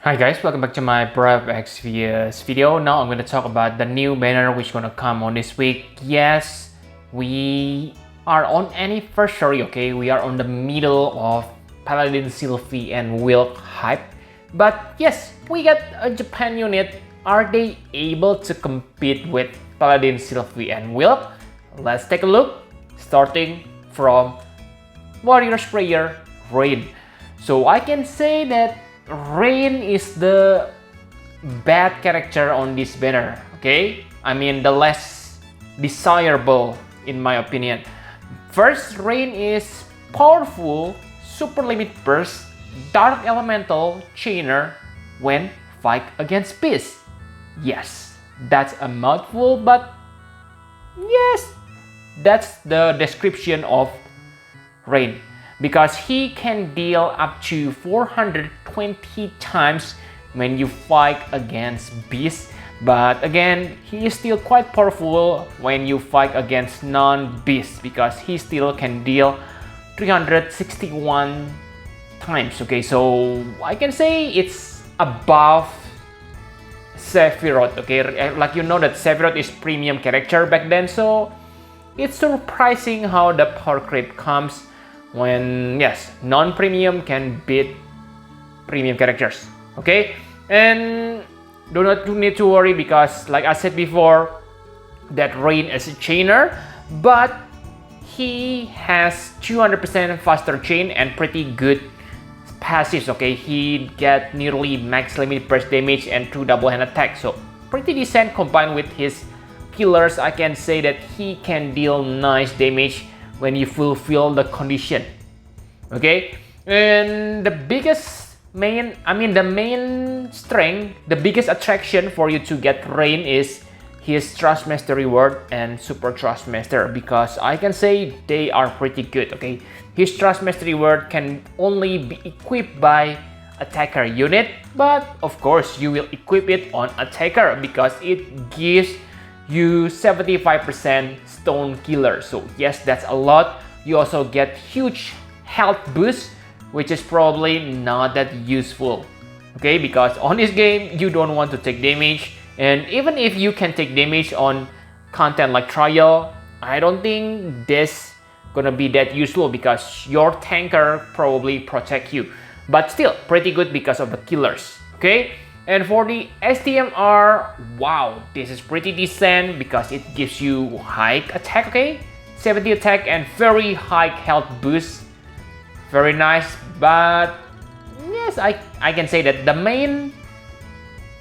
Hi guys, welcome back to my FFBE video. Now I'm going to talk about the new banner which is going to come on this week. Yes, we are on anniversary, okay? We are on the middle of Paladin Sylvie and Wilk hype. But yes, we got a Japan unit. Are they able to compete with Paladin Sylvie and Wilk? Let's take a look, starting from Warrior Sprayer Rain. So I can say that Rain is the bad character on this banner, okay? I mean the less desirable in my opinion. First, Rain is powerful, super limit burst, dark elemental chainer when fight against beast. Yes, that's a mouthful, but yes, that's the description of Rain, because he can deal up to 420 times when you fight against beasts, but again he is still quite powerful when you fight against non-beasts because he still can deal 361 times. Okay, so I can say it's above Sephiroth. Okay, like you know that Sephiroth is premium character back then, so it's surprising how the power creep comes when, yes, non-premium can beat premium characters. Okay, and do not need to worry because, like I said before, that Rain is a chainer, but he has 200% faster chain and pretty good passives. Okay, he get nearly max limit burst damage and 2 double hand attack, so pretty decent. Combined with his killers, I can say that he can deal nice damage when you fulfill the condition. Okay, and the main strength, the biggest attraction for you to get Rain is his Trust Master reward and Super Trust Master, because I can say they are pretty good. Okay, his Trust Master reward can only be equipped by attacker unit, but of course you will equip it on attacker because it gives you 75% stone killer. So yes, that's a lot. You also get huge health boost, which is probably not that useful, okay, because on this game you don't want to take damage, and even if you can take damage on content like trial, I don't think this gonna be that useful because your tanker probably protect you, but still pretty good because of the killers. Okay, and for the STMR, wow, this is pretty decent because it gives you high attack, okay, 70 attack and very high health boost. Very nice, but yes, I can say that the main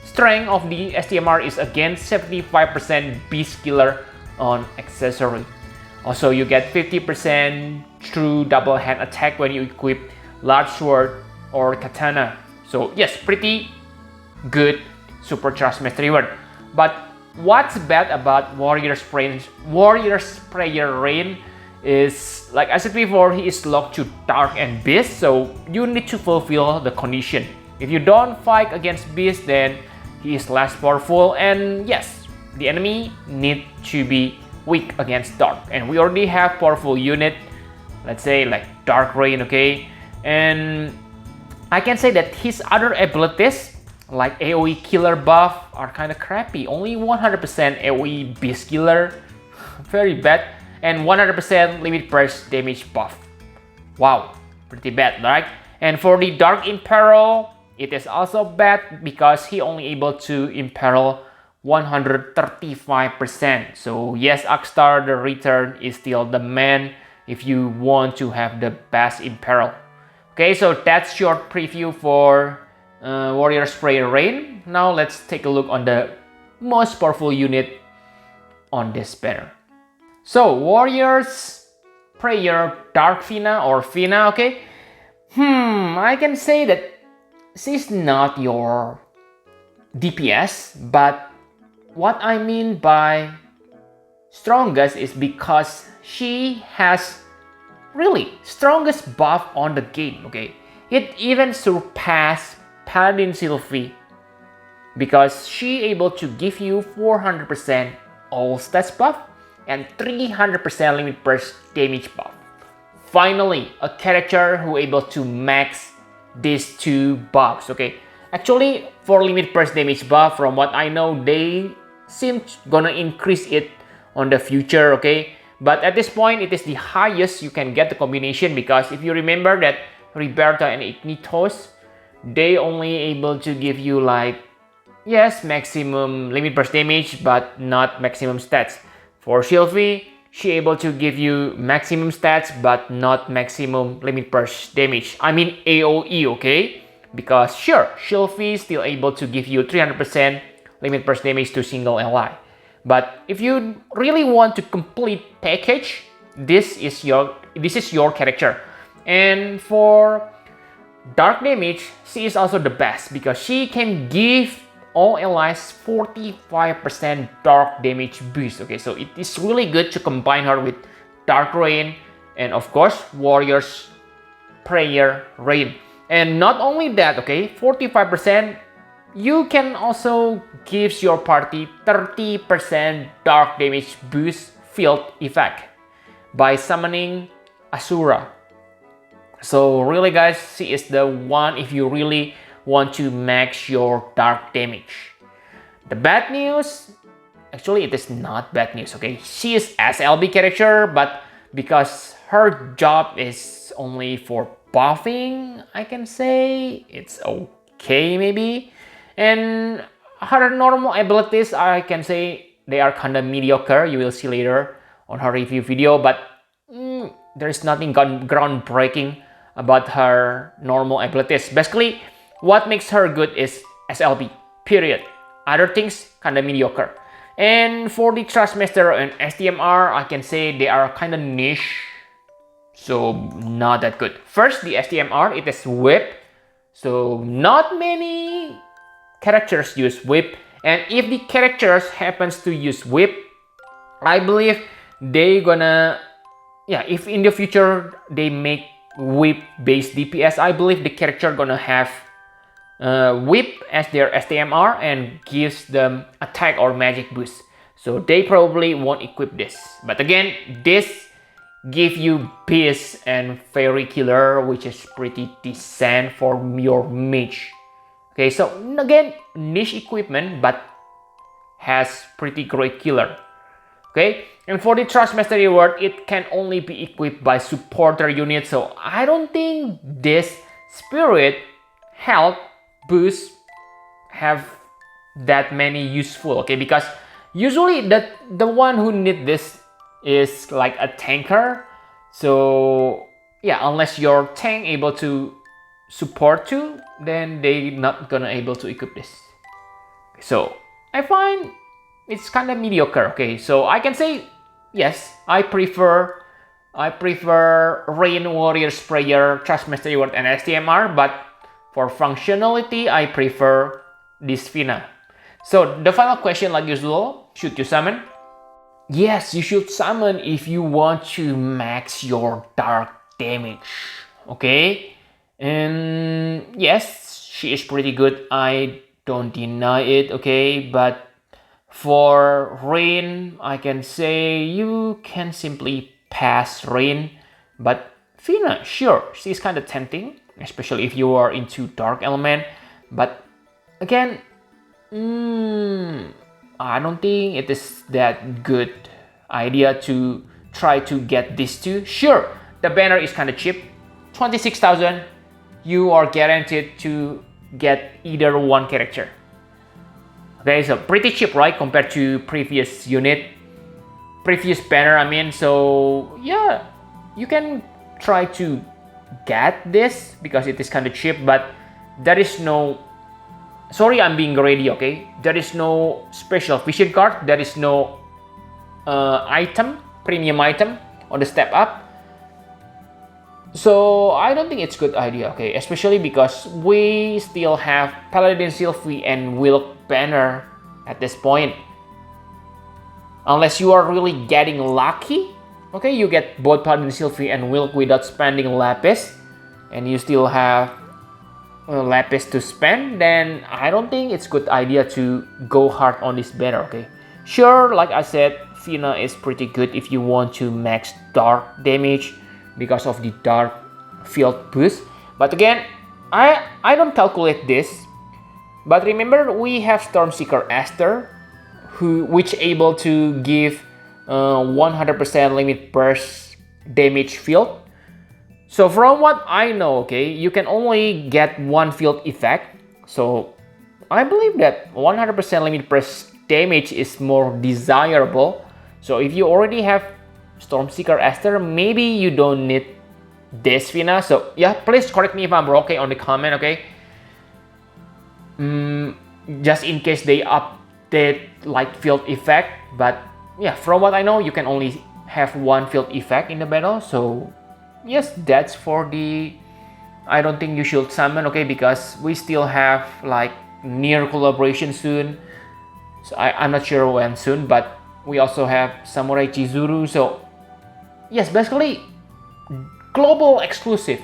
strength of the STMR is again 75% beast killer on accessory. Also, you get 50% true double hand attack when you equip large sword or katana. So yes, pretty good Super Trust Master reward. But what's bad about Warrior Sprayer Rain is, like I said before, he is locked to dark and beast, so you need to fulfill the condition. If you don't fight against beast, then he is less powerful, and yes, the enemy need to be weak against dark, and we already have powerful unit, let's say like Dark Rain. Okay, and I can say that his other abilities like AoE killer buff are kind of crappy. Only 100% AoE beast killer, very bad, and 100% limit burst damage buff. Wow, pretty bad, right? And for the Dark Imperil, it is also bad because he only able to imperil 135%. So yes, Akstar the Return is still the man if you want to have the best imperil. Okay, so that's short preview for Warrior Sprayer Rain. Now let's take a look on the most powerful unit on this banner. So Warriors Prayer Dark Fina or Fina, okay? I can say that she's not your DPS, but what I mean by strongest is because she has really strongest buff on the game, okay? It even surpassed Paladin Sylvie because she able to give you 400% all stats buff and 300% limit burst damage buff. Finally, a character who able to max these two buffs. Okay, Actually, for limit burst damage buff, from what I know, they seem gonna increase it on the future, okay? But at this point, it is the highest you can get the combination, because if you remember that Roberta and Ignitos, they only able to give you like, yes, maximum limit burst damage, but not maximum stats. For Sylvie, she able to give you maximum stats, but not maximum limit burst damage. I mean AOE, okay? Because sure, Sylvie is still able to give you 300% limit burst damage to single ally. But if you really want to complete package, this is your character. And for dark damage, she is also the best because she can give all allies 45% dark damage boost. Okay, so it is really good to combine her with Dark Rain and of course Warrior's Prayer Rain. And not only that, okay, 45%, you can also give your party 30% dark damage boost field effect by summoning Asura. So really guys, she is the one if you really want to max your dark damage. The bad news, actually it is not bad news, okay? She is SLB character, but because her job is only for buffing, I can say it's okay maybe. And her normal abilities, I can say they are kind of mediocre. You will see later on her review video, but there is nothing groundbreaking about her normal abilities. Basically, what makes her good is SLB, period. Other things kind of mediocre. And for the Trustmaster and STMR, I can say they are kind of niche, so not that good. First, the STMR, it is whip, so not many characters use whip. And if the characters happens to use whip, I believe they gonna, yeah, if in the future they make whip based DPS, I believe the character gonna have whip as their STMR and gives them attack or magic boost. So they probably won't equip this. But again, this give you Beast and Fairy Killer, which is pretty decent for your mage. Okay, so again, niche equipment, but has pretty great killer. Okay, and for the Trustmaster reward, it can only be equipped by supporter unit. So I don't think this spirit health boost have that many useful. Okay, because usually the one who need this is like a tanker. So yeah, unless your tank able to support too, then they not gonna able to equip this. So I find it's kind of mediocre. Okay, so I can say yes, I prefer Rain, Warrior's Prayer, Trustmaster Reward, and STMR, but for functionality, I prefer this Fina. So the final question, like usual, should you summon? Yes, you should summon if you want to max your dark damage. Okay, and yes, she is pretty good. I don't deny it. Okay, but for Rain, I can say you can simply pass Rain, but Fina, sure, she's kind of tempting, especially if you are into dark element. But again, I don't think it is that good idea to try to get these two. Sure, the banner is kind of cheap, 26,000. You are guaranteed to get either one character. Okay, so pretty cheap, right, compared to previous banner, I mean. So yeah, you can try to get this because it is kind of cheap, but there is no, sorry, I'm being greedy, okay, there is no special vision card, there is no premium item on the step up. So I don't think it's a good idea, okay, especially because we still have Paladin Sylvie and Wilk banner at this point. Unless you are really getting lucky, okay, you get both Paladin Sylvie and Wilk without spending Lapis, and you still have Lapis to spend, then I don't think it's a good idea to go hard on this banner, okay. Sure, like I said, Fina is pretty good if you want to max dark damage because of the dark field boost. But again, I don't calculate this But remember, we have Stormseeker Esther, which able to give 100% limit burst damage field. So from what I know, okay, you can only get one field effect. So I believe that 100% limit burst damage is more desirable. So if you already have Stormseeker Esther, maybe you don't need this Fina. So yeah, please correct me if I'm wrong, okay, on the comment, okay. Just in case they update like field effect, but yeah, from what I know, you can only have one field effect in the battle. So yes, that's for the, I don't think you should summon, okay, because we still have like near collaboration soon. So I'm not sure when soon, but we also have Samurai Chizuru. So yes, basically global exclusive,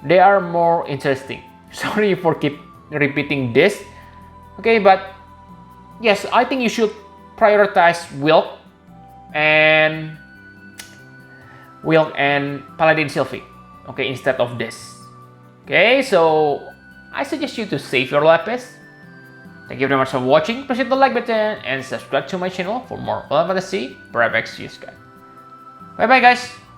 they are more interesting. Sorry for keep repeating this, okay, but yes, I think you should prioritize Wilk and Paladin Sylvie, okay, instead of this. Okay, so I suggest you to save your lapis. Thank you very much for watching. Please hit the like button and subscribe to my channel for more Final Fantasy Prep X guys. Bye bye guys.